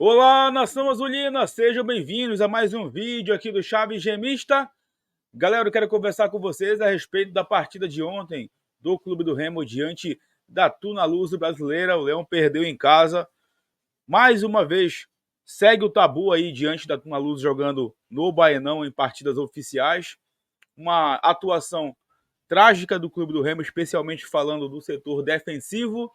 Olá, nação azulina, sejam bem-vindos a mais um vídeo aqui do Chaves Gemista. Galera, eu quero conversar com vocês a respeito da partida de ontem do Clube do Remo diante da Tuna Luso brasileira. O Leão perdeu em casa. Mais uma vez, segue o tabu aí diante da Tuna Luso jogando no Baenão em partidas oficiais. Uma atuação trágica do Clube do Remo, especialmente falando do setor defensivo.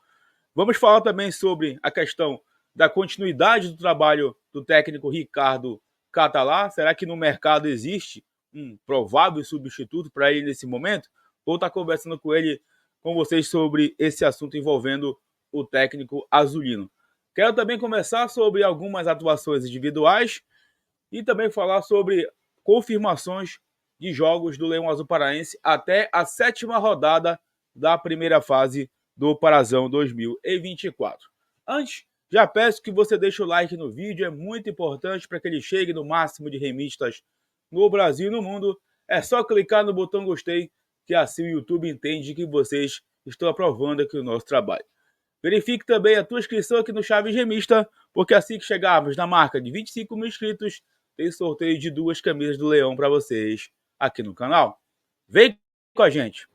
Vamos falar também sobre a questão da continuidade do trabalho do técnico Ricardo Catalá. Será que no mercado existe um provável substituto para ele nesse momento? Vou estar conversando com vocês sobre esse assunto envolvendo o técnico azulino. Quero também conversar sobre algumas atuações individuais e também falar sobre confirmações de jogos do Leão Azul Paraense até a 7ª rodada da primeira fase do Parazão 2024. Antes, já peço que você deixe o like no vídeo, é muito importante para que ele chegue no máximo de remistas no Brasil e no mundo. É só clicar no botão gostei, que assim o YouTube entende que vocês estão aprovando aqui o nosso trabalho. Verifique também a tua inscrição aqui no Chaves Remista, porque assim que chegarmos na marca de 25 mil inscritos, tem sorteio de 2 camisas do Leão para vocês aqui no canal. Vem com a gente!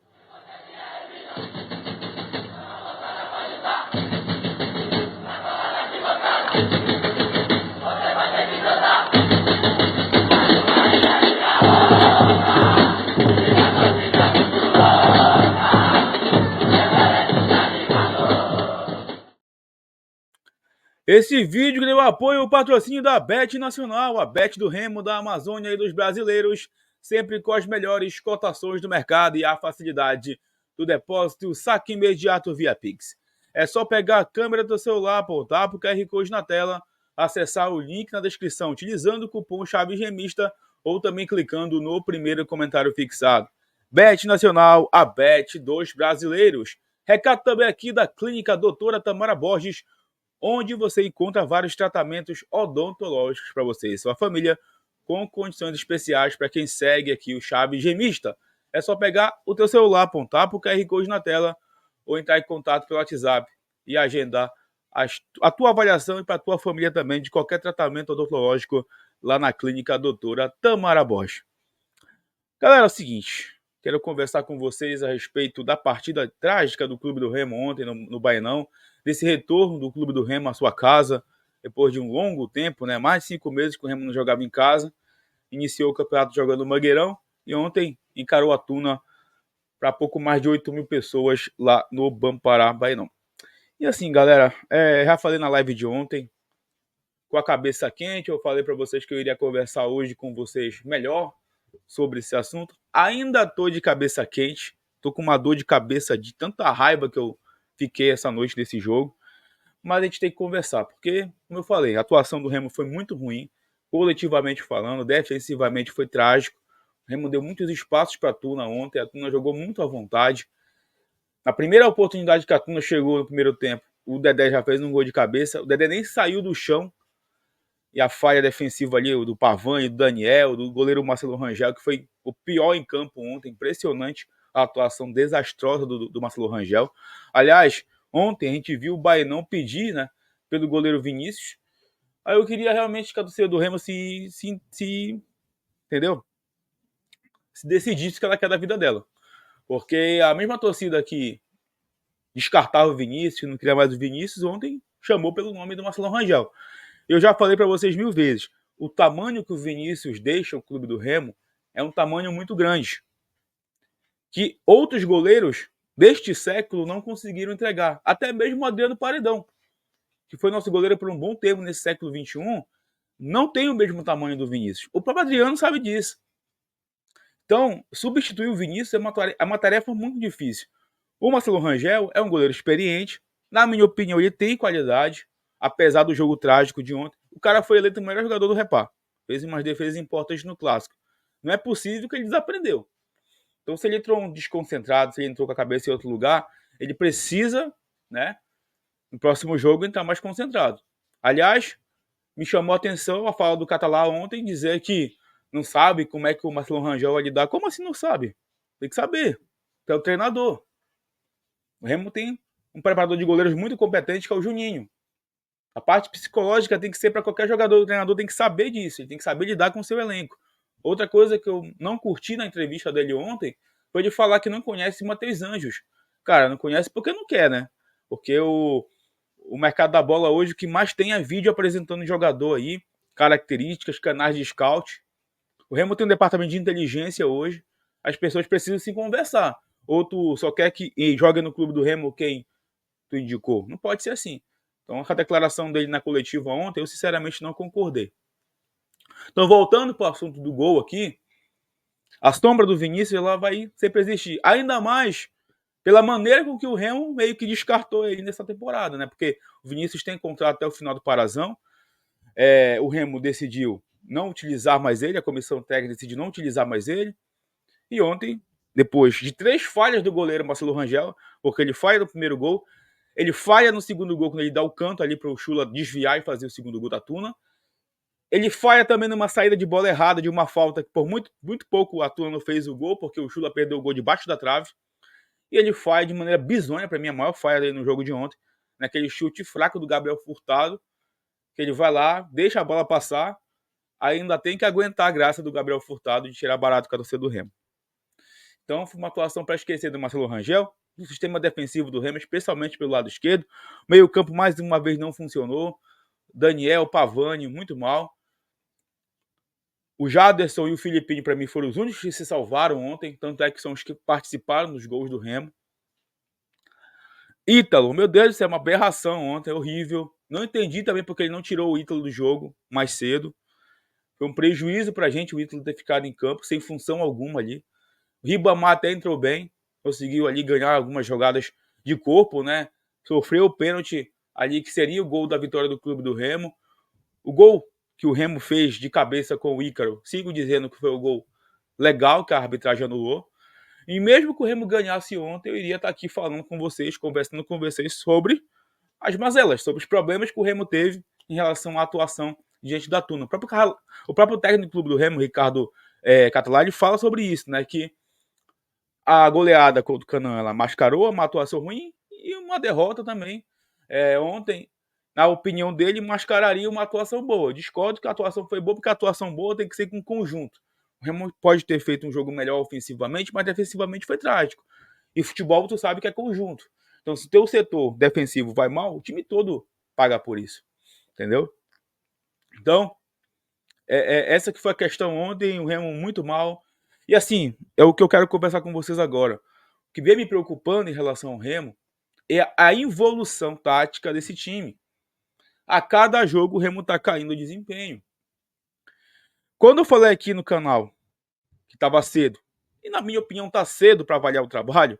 Esse vídeo ganhou apoio e o patrocínio da Bet Nacional, a Bet do Remo da Amazônia e dos brasileiros, sempre com as melhores cotações do mercado e a facilidade do depósito e o saque imediato via Pix. É só pegar a câmera do celular, apontar para o QR Code na tela, acessar o link na descrição utilizando o cupom Chaves Remista ou também clicando no primeiro comentário fixado. Bet Nacional, a Bet dos brasileiros. Recado também aqui da Clínica Doutora Tamara Borges, onde você encontra vários tratamentos odontológicos para você e sua família, com condições especiais para quem segue aqui o Chaves Gemista. É só pegar o teu celular, apontar para o QR Code na tela ou entrar em contato pelo WhatsApp e agendar a tua avaliação e para a tua família também de qualquer tratamento odontológico lá na Clínica Doutora Tamara Borges. Galera, é o seguinte, quero conversar com vocês a respeito da partida trágica do Clube do Remo ontem no Baenão, desse retorno do Clube do Remo à sua casa, depois de um longo tempo, né, mais de 5 meses que o Remo não jogava em casa, iniciou o campeonato jogando no Mangueirão e ontem encarou a Tuna para pouco mais de 8 mil pessoas lá no Bampará, Baenão. E assim, galera, já falei na live de ontem, com a cabeça quente, eu falei para vocês que eu iria conversar hoje com vocês melhor sobre esse assunto. Ainda tô de cabeça quente, tô com uma dor de cabeça de tanta raiva que eu fiquei essa noite desse jogo, mas a gente tem que conversar, porque, como eu falei, a atuação do Remo foi muito ruim, coletivamente falando, defensivamente foi trágico. O Remo deu muitos espaços para a Tuna ontem, a Tuna jogou muito à vontade. Na primeira oportunidade que a Tuna chegou no primeiro tempo, o Dedé já fez um gol de cabeça, o Dedé nem saiu do chão, e a falha defensiva ali do Pavan e do Daniel, do goleiro Marcelo Rangel, que foi o pior em campo ontem, impressionante a atuação desastrosa do Marcelo Rangel. Aliás, ontem a gente viu o Baenão pedir, né, pelo goleiro Vinícius. Aí eu queria realmente que a torcida do Remo entendeu? Se decidisse o que ela quer da vida dela. Porque a mesma torcida que descartava o Vinícius, que não queria mais o Vinícius, ontem chamou pelo nome do Marcelo Rangel. Eu já falei para vocês 1000 vezes, o tamanho que o Vinícius deixa o clube do Remo é um tamanho muito grande, que outros goleiros deste século não conseguiram entregar. Até mesmo o Adriano Paredão, que foi nosso goleiro por um bom tempo nesse século XXI, não tem o mesmo tamanho do Vinícius. O próprio Adriano sabe disso. Então, substituir o Vinícius é uma tarefa muito difícil. O Marcelo Rangel é um goleiro experiente, na minha opinião ele tem qualidade, apesar do jogo trágico de ontem. O cara foi eleito o melhor jogador do Repá, fez umas defesas importantes no Clássico. Não é possível que ele desaprendeu. Então, se ele entrou desconcentrado, se ele entrou com a cabeça em outro lugar, ele precisa, né, no próximo jogo, entrar mais concentrado. Aliás, me chamou a atenção a fala do Catalá ontem, dizer que não sabe como é que o Marcelo Rangel vai lidar. Como assim não sabe? Tem que saber. É o treinador. O Remo tem um preparador de goleiros muito competente, que é o Juninho. A parte psicológica tem que ser para qualquer jogador, o treinador tem que saber disso, ele tem que saber lidar com o seu elenco. Outra coisa que eu não curti na entrevista dele ontem foi de falar que não conhece o Matheus Anjos. Cara, não conhece porque não quer, né? Porque o mercado da bola hoje, o que mais tem é vídeo apresentando jogador aí, características, canais de scout. O Remo tem um departamento de inteligência hoje. As pessoas precisam se conversar. Ou tu só quer que jogue no clube do Remo quem tu indicou. Não pode ser assim. Então, a declaração dele na coletiva ontem, eu sinceramente não concordei. Então, voltando para o assunto do gol aqui, a sombra do Vinícius ela vai sempre existir. Ainda mais pela maneira com que o Remo meio que descartou ele nessa temporada, né? Porque o Vinícius tem contrato até o final do Parazão. O Remo decidiu não utilizar mais ele, a comissão técnica decidiu não utilizar mais ele. E ontem, depois de 3 falhas do goleiro Marcelo Rangel, porque ele falha no primeiro gol, ele falha no segundo gol quando ele dá o canto ali para o Chula desviar e fazer o segundo gol da Tuna. Ele falha também numa saída de bola errada, de uma falta que por muito pouco a Tuna não fez o gol, porque o Chula perdeu o gol debaixo da trave. E ele falha de maneira bizonha, para mim, a maior falha dele no jogo de ontem, naquele chute fraco do Gabriel Furtado, que ele vai lá, deixa a bola passar, ainda tem que aguentar a graça do Gabriel Furtado de tirar barato com a torcida do Remo. Então, foi uma atuação para esquecer do Marcelo Rangel, do sistema defensivo do Remo, especialmente pelo lado esquerdo. O meio-campo, mais uma vez, não funcionou. Daniel, Pavani, muito mal. O Jaderson e o Filipinho, para mim, foram os únicos que se salvaram ontem, tanto é que são os que participaram dos gols do Remo. Ítalo, meu Deus, isso é uma aberração ontem, é horrível. Não entendi também porque ele não tirou o Ítalo do jogo mais cedo. Foi um prejuízo pra gente o Ítalo ter ficado em campo, sem função alguma ali. O Ribamar até entrou bem, conseguiu ali ganhar algumas jogadas de corpo, né? Sofreu o pênalti ali, que seria o gol da vitória do clube do Remo. O gol que o Remo fez de cabeça com o Ícaro, sigo dizendo que foi o gol legal que a arbitragem anulou. E mesmo que o Remo ganhasse ontem, eu iria estar aqui falando com vocês, conversando com vocês sobre as mazelas, sobre os problemas que o Remo teve em relação à atuação diante da Tuna. O próprio técnico do clube do Remo, Ricardo Catalá, ele fala sobre isso, né? Que a goleada contra o Canaã, ela mascarou uma atuação ruim e uma derrota também. Ontem, na opinião dele, mascararia uma atuação boa. Eu discordo que a atuação foi boa, porque a atuação boa tem que ser com conjunto. O Remo pode ter feito um jogo melhor ofensivamente, mas defensivamente foi trágico. E futebol, tu sabe que é conjunto. Então, se o teu setor defensivo vai mal, o time todo paga por isso. Entendeu? Então, essa que foi a questão ontem, o Remo muito mal. E assim, é o que eu quero conversar com vocês agora. O que vem me preocupando em relação ao Remo é a evolução tática desse time. A cada jogo o Remo tá caindo o desempenho. Quando eu falei aqui no canal que estava cedo, e na minha opinião tá cedo para avaliar o trabalho,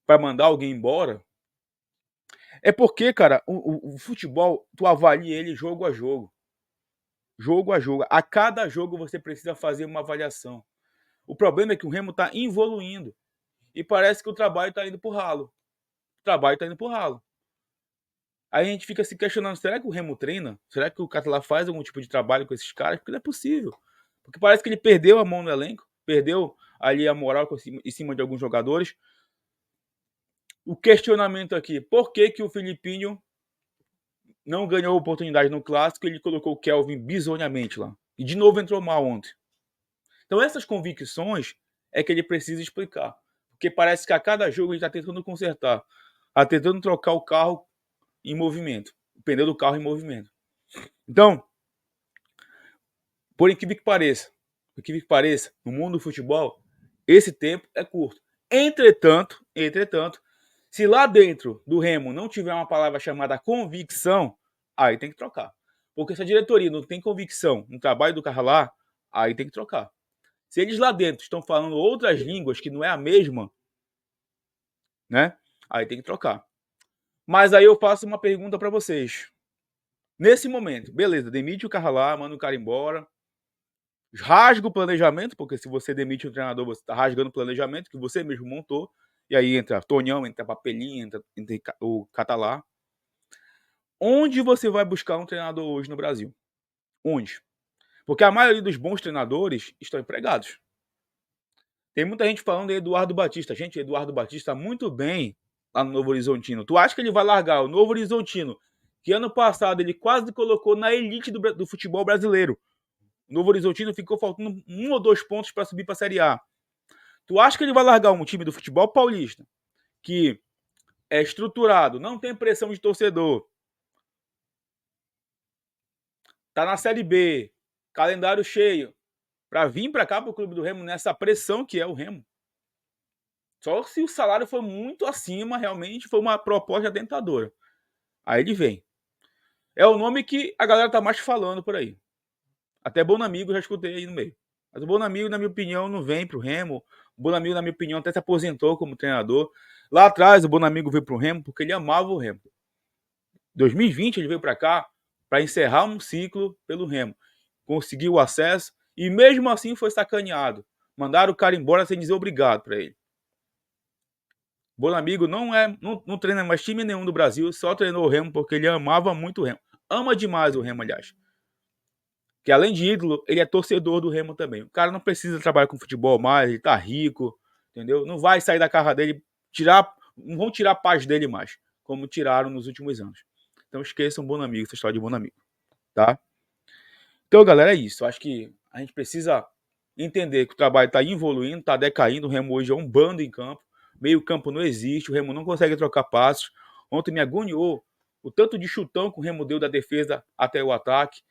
para mandar alguém embora, é porque, cara, o futebol, tu avalia ele jogo a jogo. Jogo a jogo. A cada jogo você precisa fazer uma avaliação. O problema é que o Remo está evoluindo. E parece que o trabalho está indo pro ralo. O trabalho está indo pro ralo. Aí a gente fica se questionando, será que o Remo treina? Será que o Catalá faz algum tipo de trabalho com esses caras? Porque não é possível. Porque parece que ele perdeu a mão no elenco, perdeu ali a moral em cima de alguns jogadores. O questionamento aqui, por que que o Filipinho não ganhou oportunidade no Clássico e ele colocou o Kelvin bizonhamente lá? E de novo entrou mal ontem. Então essas convicções é que ele precisa explicar. Porque parece que a cada jogo ele está tentando consertar. Está tentando trocar o carro em movimento. O pneu do carro em movimento. Então, por incrível que pareça, no mundo do futebol, esse tempo é curto. Entretanto, se lá dentro do Remo não tiver uma palavra chamada convicção, aí tem que trocar. Porque se a diretoria não tem convicção no trabalho do cara lá, aí tem que trocar. Se eles lá dentro estão falando outras línguas que não é a mesma, né? Aí tem que trocar. Mas aí eu faço uma pergunta para vocês. Nesse momento, beleza, demite o cara lá, manda o cara embora, rasga o planejamento, porque se você demite o treinador, você está rasgando o planejamento que você mesmo montou, e aí entra Tonhão, entra Papelinha, entra o Catalá. Onde você vai buscar um treinador hoje no Brasil? Onde? Porque a maioria dos bons treinadores estão empregados. Tem muita gente falando de Eduardo Batista. Gente, Eduardo Batista está muito bem lá no Novo Horizontino. Tu acha que ele vai largar o Novo Horizontino, que ano passado ele quase colocou na elite do futebol brasileiro. O Novo Horizontino ficou faltando 1 ou 2 pontos para subir para a Série A. Tu acha que ele vai largar um time do futebol paulista, que é estruturado, não tem pressão de torcedor, tá na Série B, calendário cheio, para vir para cá, para o Clube do Remo, nessa pressão que é o Remo? Só se o salário for muito acima, realmente foi uma proposta tentadora. Aí ele vem. É o nome que a galera tá mais falando por aí. Até Bonamigo já escutei aí no meio. Mas o Bonamigo, na minha opinião, não vem pro Remo. O Bonamigo, na minha opinião, até se aposentou como treinador. Lá atrás, o Bonamigo veio pro Remo porque ele amava o Remo. Em 2020, ele veio para cá para encerrar um ciclo pelo Remo. Conseguiu o acesso e mesmo assim foi sacaneado. Mandaram o cara embora sem dizer obrigado para ele. Bonamigo não treina mais time nenhum do Brasil, só treinou o Remo porque ele amava muito o Remo. Ama demais o Remo, aliás. Que além de ídolo, ele é torcedor do Remo também. O cara não precisa trabalhar com futebol mais, ele tá rico, entendeu? Não vai sair da carra dele, não vão tirar a paz dele mais, como tiraram nos últimos anos. Então esqueçam o Bonamigo, essa história de Bonamigo, tá? Então, galera, é isso. Acho que a gente precisa entender que o trabalho está evoluindo, está decaindo. O Remo hoje é um bando em campo. Meio campo não existe, o Remo não consegue trocar passos. Ontem me agoniou o tanto de chutão que o Remo deu da defesa até o ataque.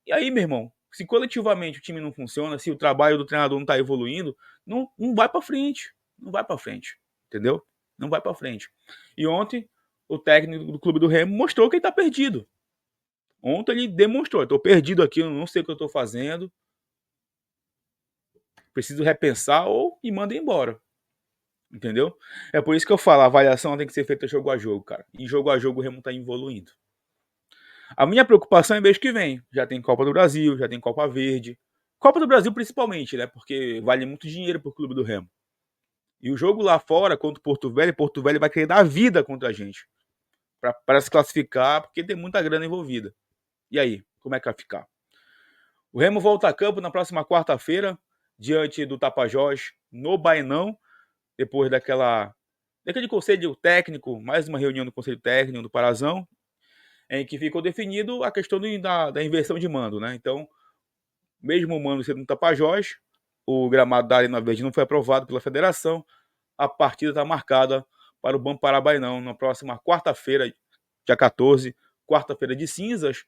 E aí, meu irmão, se coletivamente o time não funciona, se o trabalho do treinador não está evoluindo, não vai para frente. Não vai para frente, entendeu? Não vai para frente. E ontem, o técnico do Clube do Remo mostrou que ele está perdido. Ontem ele demonstrou, estou perdido aqui, eu não sei o que eu estou fazendo, preciso repensar ou me manda embora. Entendeu? É por isso que eu falo, a avaliação tem que ser feita jogo a jogo, cara. E jogo a jogo o Remo tá evoluindo. A minha preocupação é mês que vem. Já tem Copa do Brasil, já tem Copa Verde. Copa do Brasil principalmente, né? Porque vale muito dinheiro pro clube do Remo. E o jogo lá fora contra o Porto Velho vai querer dar vida contra a gente. Para se classificar, porque tem muita grana envolvida. E aí, como é que vai ficar? O Remo volta a campo na próxima quarta-feira, diante do Tapajós, no Baenão, depois daquele conselho técnico, mais uma reunião do conselho técnico do Parazão, em que ficou definido a questão da inversão de mando, né? Então, mesmo o mando sendo no Tapajós, o gramado da Arena Verde não foi aprovado pela federação, a partida está marcada para o Banco Parabainão na próxima quarta-feira, dia 14, quarta-feira de cinzas,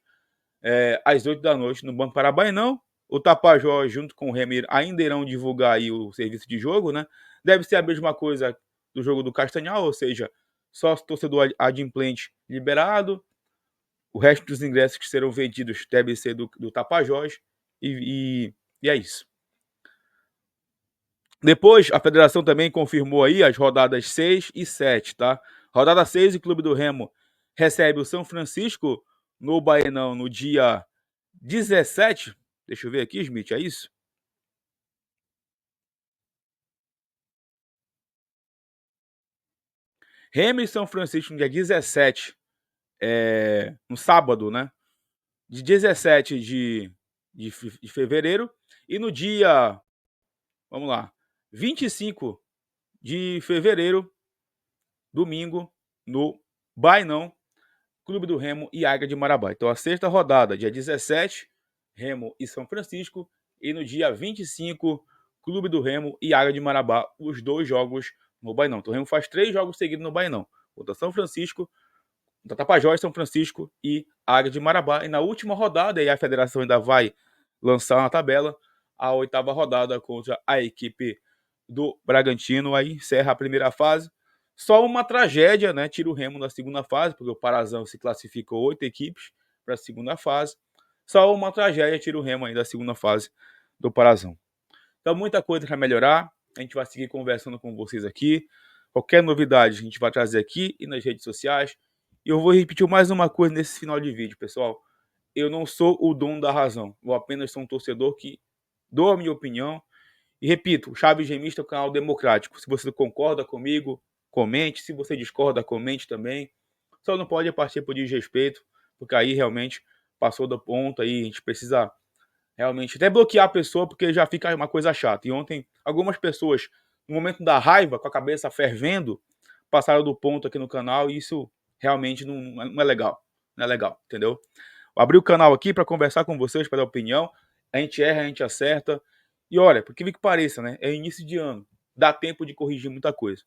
às 8 da noite no Banco Parabainão. O Tapajós, junto com o Remo, ainda irão divulgar aí o serviço de jogo, né? Deve ser a mesma coisa do jogo do Castanhal, ou seja, só torcedor adimplente liberado. O resto dos ingressos que serão vendidos deve ser do Tapajós. E é isso. Depois, a federação também confirmou aí as rodadas 6 e 7, tá? Rodada 6, o Clube do Remo recebe o São Francisco no Baenão no dia 17. Deixa eu ver aqui, Smith, é isso? Remo e São Francisco no dia 17, no sábado, né? De 17 de fevereiro. E no dia, vamos lá, 25 de fevereiro, domingo, no Bainão, Clube do Remo e Águia de Marabá. Então a sexta rodada, dia 17, Remo e São Francisco. E no dia 25, Clube do Remo e Águia de Marabá, os dois jogos no Bainão. Então o Remo faz 3 jogos seguidos no Bainão. Contra São Francisco, contra Tapajós, São Francisco e Águia de Marabá. E na última rodada, aí a federação ainda vai lançar na tabela a 8ª rodada contra a equipe do Bragantino. Aí encerra a primeira fase. Só uma tragédia, né? Tira o Remo da segunda fase, porque o Parazão se classificou 8 equipes para a segunda fase. Só uma tragédia tira o Remo aí da segunda fase do Parazão. Então, muita coisa para melhorar. A gente vai seguir conversando com vocês aqui. Qualquer novidade a gente vai trazer aqui e nas redes sociais. E eu vou repetir mais uma coisa nesse final de vídeo, pessoal. Eu não sou o dono da razão. Eu apenas sou um torcedor que dou a minha opinião. E repito, o Chaves Remista é um canal democrático. Se você concorda comigo, comente. Se você discorda, comente também. Só não pode partir por desrespeito, porque aí realmente passou do ponto. Aí a gente precisa realmente até bloquear a pessoa, porque já fica uma coisa chata. E ontem, algumas pessoas, no momento da raiva, com a cabeça fervendo, passaram do ponto aqui no canal. E isso realmente não é legal. não é legal, entendeu? Eu abri o canal aqui para conversar com vocês, para dar opinião. A gente erra, a gente acerta. E olha, por que pareça, né? É início de ano. Dá tempo de corrigir muita coisa.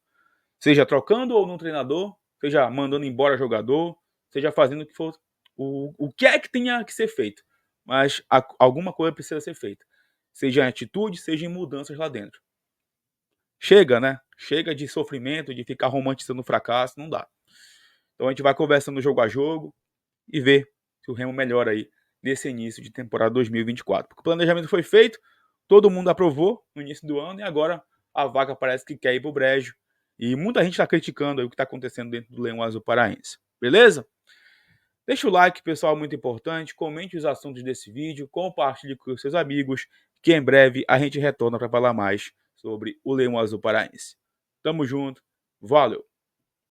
Seja trocando ou num treinador, seja mandando embora jogador, seja fazendo o que for. O que é que tenha que ser feito. Mas alguma coisa precisa ser feita. Seja em atitude, seja em mudanças lá dentro. Chega, né? Chega de sofrimento, de ficar romantizando o fracasso, não dá. Então a gente vai conversando jogo a jogo e ver se o Remo melhora aí nesse início de temporada 2024. Porque o planejamento foi feito, todo mundo aprovou no início do ano e agora a vaga parece que quer ir pro brejo. E muita gente está criticando aí o que está acontecendo dentro do Leão Azul Paraense. Beleza? Deixa o like, pessoal, muito importante. Comente os assuntos desse vídeo, compartilhe com seus amigos, que em breve a gente retorna para falar mais sobre o Leão Azul Paraense. Tamo junto, valeu!